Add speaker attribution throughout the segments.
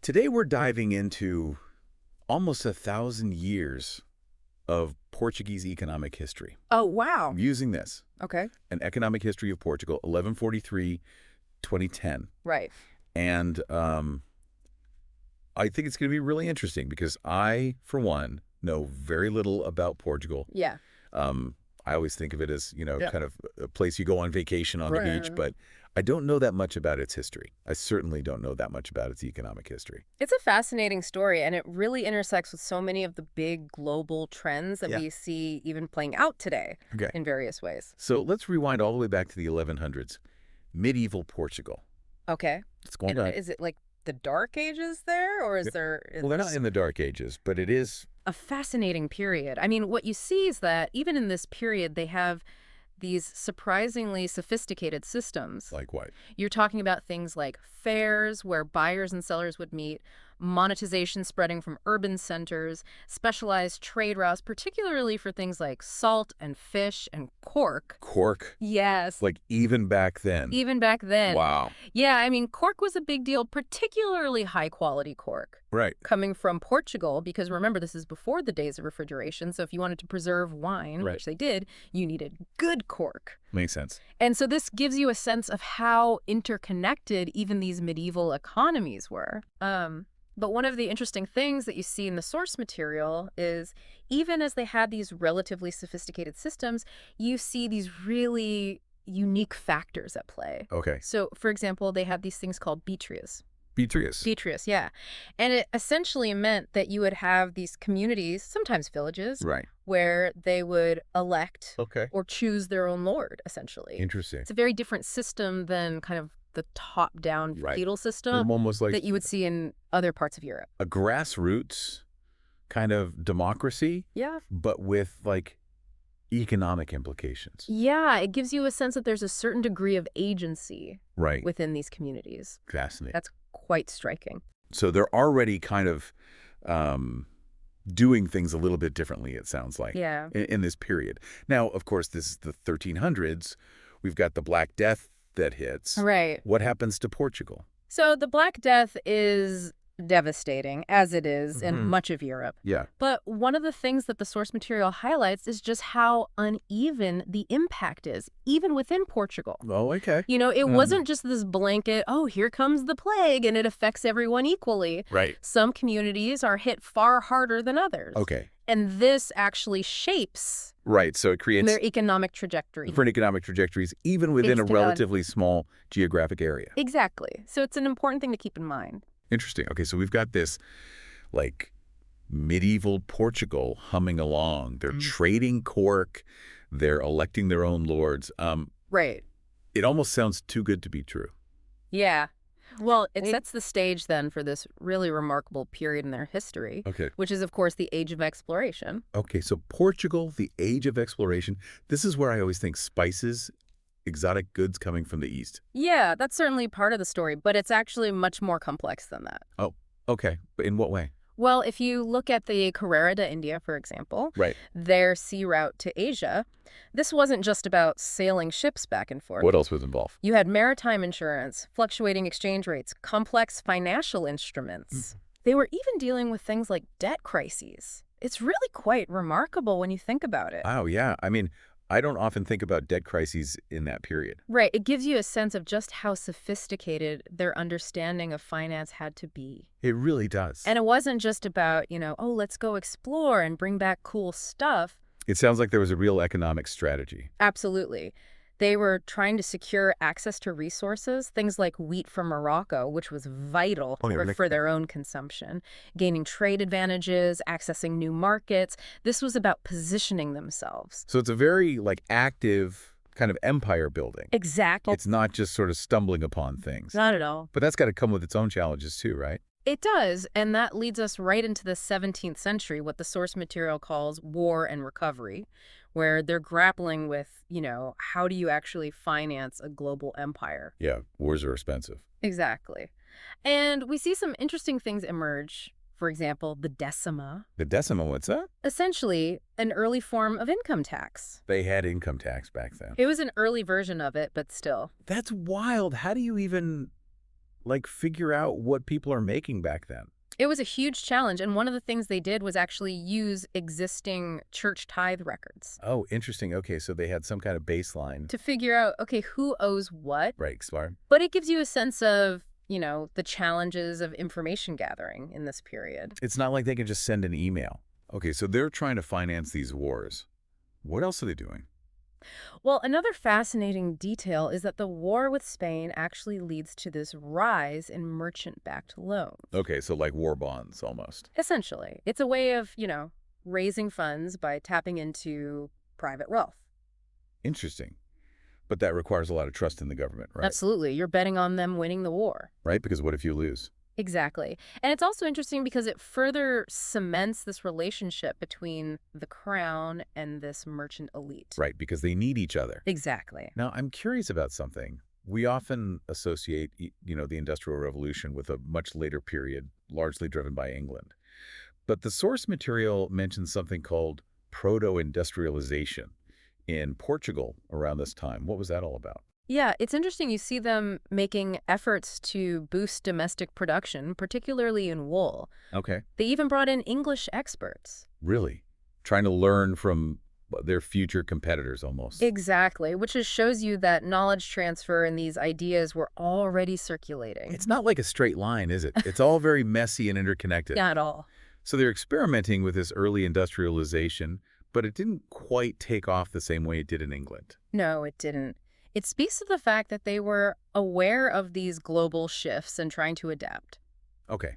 Speaker 1: Today we're diving into almost 1,000 years of Portuguese economic history.
Speaker 2: Oh, wow.
Speaker 1: Using this,
Speaker 2: Okay.
Speaker 1: an Economic History of Portugal, 1143-2010.
Speaker 2: Right.
Speaker 1: And I think it's going to be really interesting because I, for one, know very little about Portugal.
Speaker 2: Yeah.
Speaker 1: I always think of it as,
Speaker 2: Yeah.
Speaker 1: kind of a place you go on vacation on the
Speaker 2: Right.
Speaker 1: beach, but I don't know that much about its history. I certainly don't know that much about its economic history.
Speaker 2: It's a fascinating story, and it really intersects with so many of the big global trends that
Speaker 1: Yeah.
Speaker 2: we see even playing out today
Speaker 1: Okay.
Speaker 2: in various ways.
Speaker 1: So let's rewind all the way back to the 1100s. Medieval Portugal.
Speaker 2: Okay.
Speaker 1: It's going
Speaker 2: And
Speaker 1: on.
Speaker 2: is it like the Dark Ages there, or is there...
Speaker 1: Well, they're not in the Dark Ages, but it is.
Speaker 2: a fascinating period. I mean, what you see is that even in this period, they have these surprisingly sophisticated systems.
Speaker 1: Like what?
Speaker 2: You're talking about things like fairs where buyers and sellers would meet, monetization spreading from urban centers, specialized trade routes, particularly for things like salt and fish and cork.
Speaker 1: Cork?
Speaker 2: Yes.
Speaker 1: Like even back then?
Speaker 2: Even back then.
Speaker 1: Wow.
Speaker 2: Yeah, I mean, cork was a big deal, particularly high-quality cork.
Speaker 1: Right.
Speaker 2: Coming from Portugal, because remember, this is before the days of refrigeration, so if you wanted to preserve wine,
Speaker 1: Right.
Speaker 2: which they did, you needed good cork.
Speaker 1: Makes sense.
Speaker 2: And so this gives you a sense of how interconnected even these medieval economies were. But one of the interesting things that you see in the source material is even as they had these relatively sophisticated systems, you see these really unique factors at play.
Speaker 1: Okay.
Speaker 2: So, for example, they had these things called beatrias.
Speaker 1: Beatrice.
Speaker 2: Yeah. And it essentially meant that you would have these communities, sometimes villages,
Speaker 1: Right.
Speaker 2: where they would elect
Speaker 1: Okay.
Speaker 2: or choose their own lord, essentially.
Speaker 1: Interesting.
Speaker 2: It's a very different system than kind of the top-down
Speaker 1: Right.
Speaker 2: feudal system
Speaker 1: Almost like
Speaker 2: that you would see in other parts of Europe.
Speaker 1: a grassroots kind of democracy,
Speaker 2: Yeah.
Speaker 1: but with like economic implications.
Speaker 2: Yeah, it gives you a sense that there's a certain degree of agency
Speaker 1: Right.
Speaker 2: within these communities.
Speaker 1: Fascinating.
Speaker 2: That's quite striking.
Speaker 1: So they're already kind of doing things a little bit differently, it sounds like,
Speaker 2: Yeah.
Speaker 1: in this period. Now, of course, this is the 1300s. We've got the Black Death that hits.
Speaker 2: Right.
Speaker 1: What happens to Portugal?
Speaker 2: So the Black Death is devastating, as it is in
Speaker 1: Mhm.
Speaker 2: much of Europe.
Speaker 1: Yeah.
Speaker 2: But one of the things that the source material highlights is just how uneven the impact is, even within Portugal.
Speaker 1: Oh, okay.
Speaker 2: You know, it
Speaker 1: Mhm.
Speaker 2: wasn't just this blanket, oh, here comes the plague, and it affects everyone equally.
Speaker 1: Right.
Speaker 2: Some communities are hit far harder than others.
Speaker 1: Okay.
Speaker 2: And this actually shapes
Speaker 1: Right. So it creates
Speaker 2: their economic trajectory.
Speaker 1: different economic trajectories, even within a
Speaker 2: Based on-
Speaker 1: relatively small geographic area.
Speaker 2: Exactly. So it's an important thing to keep in mind.
Speaker 1: Interesting. Okay, so we've got this, like, medieval Portugal humming along. They're trading cork. They're electing their own lords.
Speaker 2: Right.
Speaker 1: It almost sounds too good to be true.
Speaker 2: Yeah. Well, it sets the stage then for this really remarkable period in their history,
Speaker 1: Okay.
Speaker 2: which is, of course, the Age of Exploration.
Speaker 1: Okay, so Portugal, the age of exploration. This is where I always think spices, exotic goods coming from the East.
Speaker 2: Yeah, that's certainly part of the story, but it's actually much more complex than that.
Speaker 1: Oh, okay. But in what way?
Speaker 2: Well, if you look at the Carrera de India, for example,
Speaker 1: Right.
Speaker 2: their sea route to Asia, this wasn't just about sailing ships back and forth.
Speaker 1: What else was involved?
Speaker 2: You had maritime insurance, fluctuating exchange rates, complex financial instruments. They were even dealing with things like debt crises. It's really quite remarkable when you think about it.
Speaker 1: Oh, yeah. I mean, I don't often think about debt crises in that period.
Speaker 2: Right. It gives you a sense of just how sophisticated their understanding of finance had to be.
Speaker 1: It really does.
Speaker 2: And it wasn't just about, oh, let's go explore and bring back cool stuff.
Speaker 1: It sounds like there was a real economic strategy.
Speaker 2: Absolutely. They were trying to secure access to resources, things like wheat from Morocco, which was vital for their own consumption, gaining trade advantages, accessing new markets. This was about positioning themselves.
Speaker 1: So it's a very, like, active kind of empire building.
Speaker 2: Exactly.
Speaker 1: It's not just sort of stumbling upon things.
Speaker 2: Not at all.
Speaker 1: But that's got to come with its own challenges too, right?
Speaker 2: It does, and that leads us right into the 17th century, what the source material calls war and recovery, where they're grappling with, how do you actually finance a global empire?
Speaker 1: Yeah, wars are expensive.
Speaker 2: Exactly. And we see some interesting things emerge. For example, the decima.
Speaker 1: The decima, what's that?
Speaker 2: Essentially, an early form of income tax.
Speaker 1: They had income tax back then.
Speaker 2: It was an early version of it, but still.
Speaker 1: That's wild. How do you even, like figure out what people are making back then?
Speaker 2: It was a huge challenge, and one of the things they did was actually use existing church tithe records
Speaker 1: Oh, interesting. Okay, so they had some kind of baseline.
Speaker 2: to figure out, okay, who owes what?
Speaker 1: Right, smart.
Speaker 2: But it gives you a sense of, the challenges of information gathering in this period.
Speaker 1: It's not like they can just send an email. Okay, so they're trying to finance these wars. What else are they doing?
Speaker 2: Well, another fascinating detail is that the war with Spain actually leads to this rise in merchant-backed loans.
Speaker 1: Okay, so like war bonds almost.
Speaker 2: Essentially, it's a way of, raising funds by tapping into private wealth.
Speaker 1: Interesting. But that requires a lot of trust in the government, right?
Speaker 2: Absolutely. You're betting on them winning the war.
Speaker 1: Right, because what if you lose?
Speaker 2: Exactly. And it's also interesting because it further cements this relationship between the crown and this merchant elite.
Speaker 1: Right, because they need each other.
Speaker 2: Exactly.
Speaker 1: Now, I'm curious about something. We often associate, the Industrial Revolution with a much later period, largely driven by England. But the source material mentions something called proto-industrialization in Portugal around this time. What was that all about?
Speaker 2: Yeah, it's interesting. You see them making efforts to boost domestic production, particularly in wool.
Speaker 1: Okay.
Speaker 2: They even brought in English experts.
Speaker 1: Really? Trying to learn from their future competitors almost.
Speaker 2: Exactly, which just shows you that knowledge transfer and these ideas were already circulating.
Speaker 1: It's not like a straight line, is it? It's all very messy and interconnected.
Speaker 2: Not at all.
Speaker 1: So they're experimenting with this early industrialization, but it didn't quite take off the same way it did in England.
Speaker 2: No, it didn't. It speaks to the fact that they were aware of these global shifts and trying to adapt.
Speaker 1: Okay.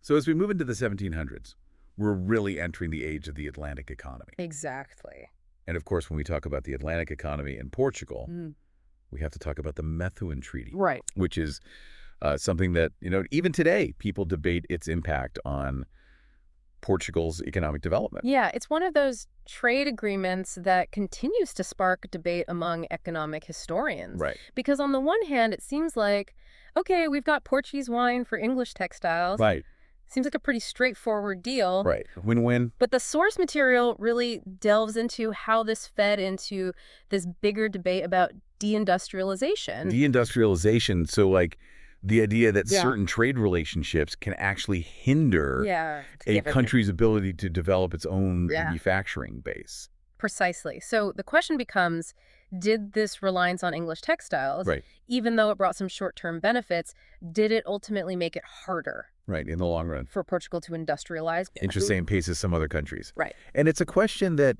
Speaker 1: So as we move into the 1700s, we're really entering the age of the Atlantic economy.
Speaker 2: Exactly.
Speaker 1: And of course, when we talk about the Atlantic economy in Portugal, we have to talk about the Methuen Treaty,
Speaker 2: Right.
Speaker 1: which is something that, even today, people debate its impact on Portugal's economic development.
Speaker 2: Yeah, it's one of those trade agreements that continues to spark debate among economic historians.
Speaker 1: Right.
Speaker 2: Because on the one hand, it seems like, okay, we've got Portuguese wine for English textiles.
Speaker 1: Right.
Speaker 2: Seems like a pretty straightforward deal.
Speaker 1: Right. Win-win.
Speaker 2: But the source material really delves into how this fed into this bigger debate about deindustrialization.
Speaker 1: Deindustrialization. So like the idea that
Speaker 2: Yeah.
Speaker 1: certain trade relationships can actually hinder a country's ability to develop its own manufacturing base.
Speaker 2: Precisely. So the question becomes, did this reliance on English textiles,
Speaker 1: Right.
Speaker 2: even though it brought some short-term benefits, did it ultimately make it harder
Speaker 1: Right, in the long run.
Speaker 2: for Portugal to industrialize?
Speaker 1: Into the same pace as some other countries.
Speaker 2: Right.
Speaker 1: And it's a question that,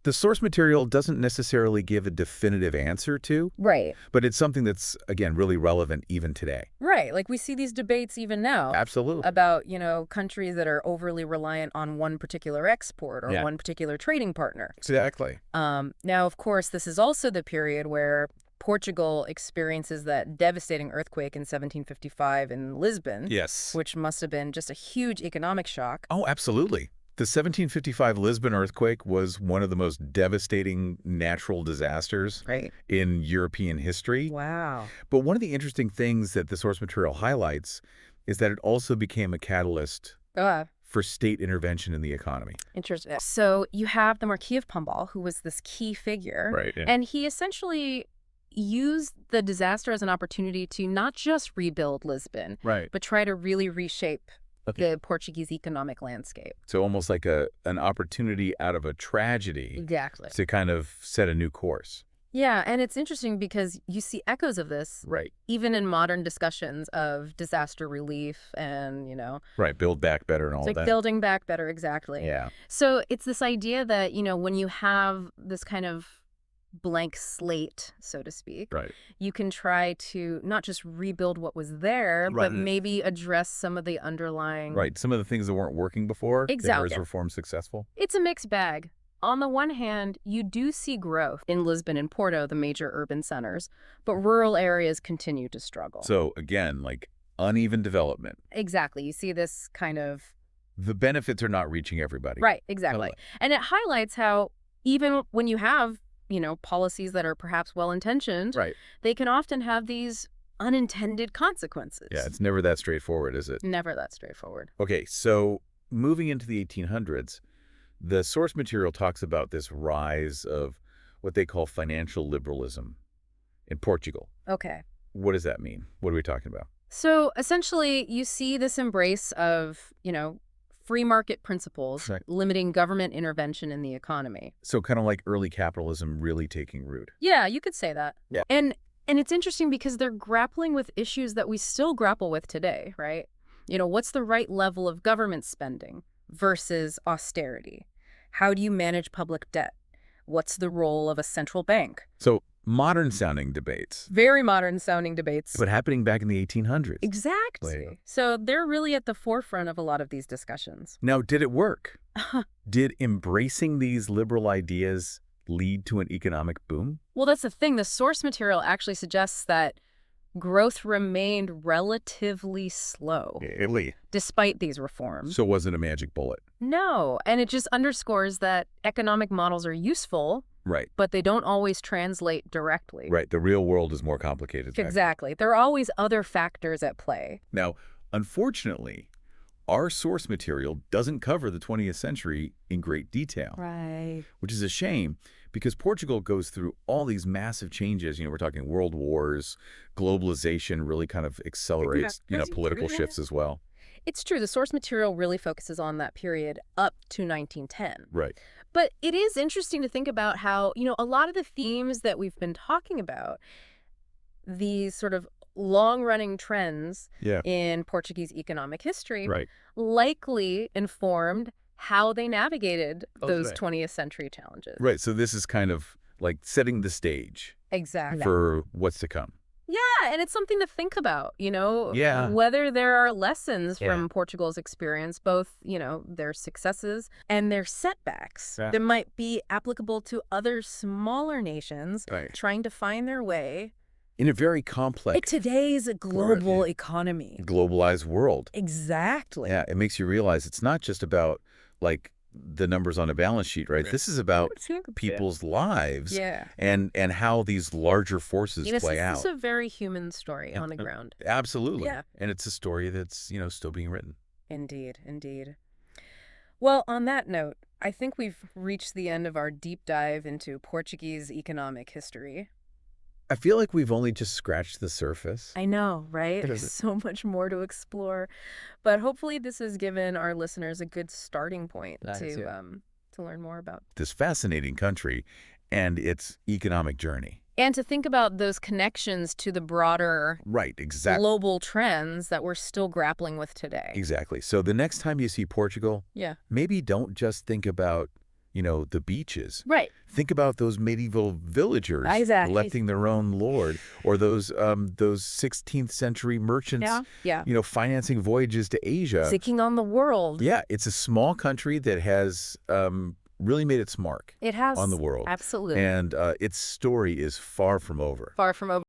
Speaker 1: the source material doesn't necessarily give a definitive answer to,
Speaker 2: Right.
Speaker 1: but it's something that's, again, really relevant even today.
Speaker 2: Right. Like we see these debates even now.
Speaker 1: Absolutely.
Speaker 2: About, countries that are overly reliant on one particular export or one particular trading partner.
Speaker 1: Exactly.
Speaker 2: Now, of course, this is also the period where Portugal experiences that devastating earthquake in 1755 in Lisbon.
Speaker 1: Yes.
Speaker 2: Which must have been just a huge economic shock.
Speaker 1: Oh, absolutely. The 1755 Lisbon earthquake was one of the most devastating natural disasters in European history.
Speaker 2: Wow.
Speaker 1: But one of the interesting things that the source material highlights is that it also became a catalyst for state intervention in the economy.
Speaker 2: Interesting. So you have the Marquis of Pombal, who was this key figure.
Speaker 1: Right. Yeah.
Speaker 2: And he essentially used the disaster as an opportunity to not just rebuild Lisbon, but try to really reshape the Portuguese economic landscape.
Speaker 1: So almost like an opportunity out of a tragedy.
Speaker 2: Exactly.
Speaker 1: To kind of set a new course.
Speaker 2: Yeah, and it's interesting because you see echoes of this even in modern discussions of disaster relief and,
Speaker 1: Right, build back better and all
Speaker 2: like
Speaker 1: that.
Speaker 2: Building back better, exactly.
Speaker 1: Yeah.
Speaker 2: So it's this idea that, when you have this kind of blank slate, so to speak, you can try to not just rebuild what was there, but maybe address some of the underlying...
Speaker 1: Right, some of the things that weren't working before.
Speaker 2: Exactly.
Speaker 1: That was reform successful.
Speaker 2: It's a mixed bag. On the one hand, you do see growth in Lisbon and Porto, the major urban centers, but rural areas continue to struggle.
Speaker 1: So again, like uneven development.
Speaker 2: Exactly. You see this kind of...
Speaker 1: The benefits are not reaching everybody.
Speaker 2: Right, exactly. And it highlights how even when you have policies that are perhaps well-intentioned, they can often have these unintended consequences.
Speaker 1: Yeah, it's never that straightforward, is it?
Speaker 2: Never that straightforward.
Speaker 1: Okay, so moving into the 1800s, the source material talks about this rise of what they call financial liberalism in Portugal.
Speaker 2: Okay.
Speaker 1: What does that mean? What are we talking about?
Speaker 2: So essentially, you see this embrace of, free market principles
Speaker 1: Right.
Speaker 2: limiting government intervention in the economy.
Speaker 1: So kind of like early capitalism really taking root.
Speaker 2: Yeah, you could say that.
Speaker 1: Yeah.
Speaker 2: And it's interesting because they're grappling with issues that we still grapple with today, right? What's the right level of government spending versus austerity? How do you manage public debt? What's the role of a central bank?
Speaker 1: So modern sounding debates,
Speaker 2: Very modern sounding debates.
Speaker 1: but happening back in the 1800s.
Speaker 2: Exactly. So they're really at the forefront of a lot of these discussions.
Speaker 1: Now, did it work? Did embracing these liberal ideas lead to an economic boom?
Speaker 2: Well, that's the thing. The source material actually suggests that growth remained relatively slow
Speaker 1: Italy.
Speaker 2: despite these reforms.
Speaker 1: So was it a magic bullet?
Speaker 2: No, and it just underscores that economic models are useful,
Speaker 1: Right.
Speaker 2: but they don't always translate directly.
Speaker 1: Right. The real world is more complicated.
Speaker 2: Exactly. There are always other factors at play.
Speaker 1: Now, unfortunately, our source material doesn't cover the 20th century in great detail,
Speaker 2: Right.
Speaker 1: which is a shame because Portugal goes through all these massive changes. We're talking world wars, globalization really kind of accelerates, political shifts as well.
Speaker 2: It's true. The source material really focuses on that period up to 1910.
Speaker 1: Right.
Speaker 2: But it is interesting to think about how, a lot of the themes that we've been talking about, these sort of long-running trends
Speaker 1: Yeah.
Speaker 2: in Portuguese economic history,
Speaker 1: Right.
Speaker 2: likely informed how they navigated those
Speaker 1: right.
Speaker 2: 20th century challenges.
Speaker 1: Right. So this is kind of like setting the stage
Speaker 2: Exactly.
Speaker 1: for what's to come.
Speaker 2: Yeah, and it's something to think about,
Speaker 1: Yeah.
Speaker 2: whether there are lessons
Speaker 1: Yeah.
Speaker 2: from Portugal's experience, both, their successes and their setbacks
Speaker 1: Yeah.
Speaker 2: that might be applicable to other smaller nations
Speaker 1: Right.
Speaker 2: trying to find their way
Speaker 1: In a very
Speaker 2: in
Speaker 1: complex,
Speaker 2: today's global economy.
Speaker 1: globalized world.
Speaker 2: Exactly.
Speaker 1: Yeah. It makes you realize it's not just about like the numbers on a balance sheet, right? This is about people's lives
Speaker 2: Yeah.
Speaker 1: and how these larger forces play out.
Speaker 2: It's a very human story on the ground.
Speaker 1: Absolutely.
Speaker 2: Yeah.
Speaker 1: And it's a story that's, still being written.
Speaker 2: Indeed, indeed. Well, on that note, I think we've reached the end of our deep dive into Portuguese economic history.
Speaker 1: I feel like we've only just scratched the surface.
Speaker 2: I know, right?
Speaker 1: It
Speaker 2: There's
Speaker 1: is.
Speaker 2: so much more to explore. But hopefully this has given our listeners a good starting point to learn more about.
Speaker 1: This fascinating country and its economic journey.
Speaker 2: And to think about those connections to the broader
Speaker 1: Right, exactly.
Speaker 2: global trends that we're still grappling with today.
Speaker 1: Exactly. So the next time you see Portugal,
Speaker 2: Yeah.
Speaker 1: maybe don't just think about, the beaches.
Speaker 2: Right.
Speaker 1: Think about those medieval villagers
Speaker 2: Exactly.
Speaker 1: electing their own lord, or those 16th century merchants,
Speaker 2: Yeah.
Speaker 1: financing voyages to Asia.
Speaker 2: Taking on the world.
Speaker 1: Yeah, it's a small country that has really made its mark
Speaker 2: It has.
Speaker 1: on the world.
Speaker 2: Absolutely.
Speaker 1: And its story is far from over.
Speaker 2: Far from over.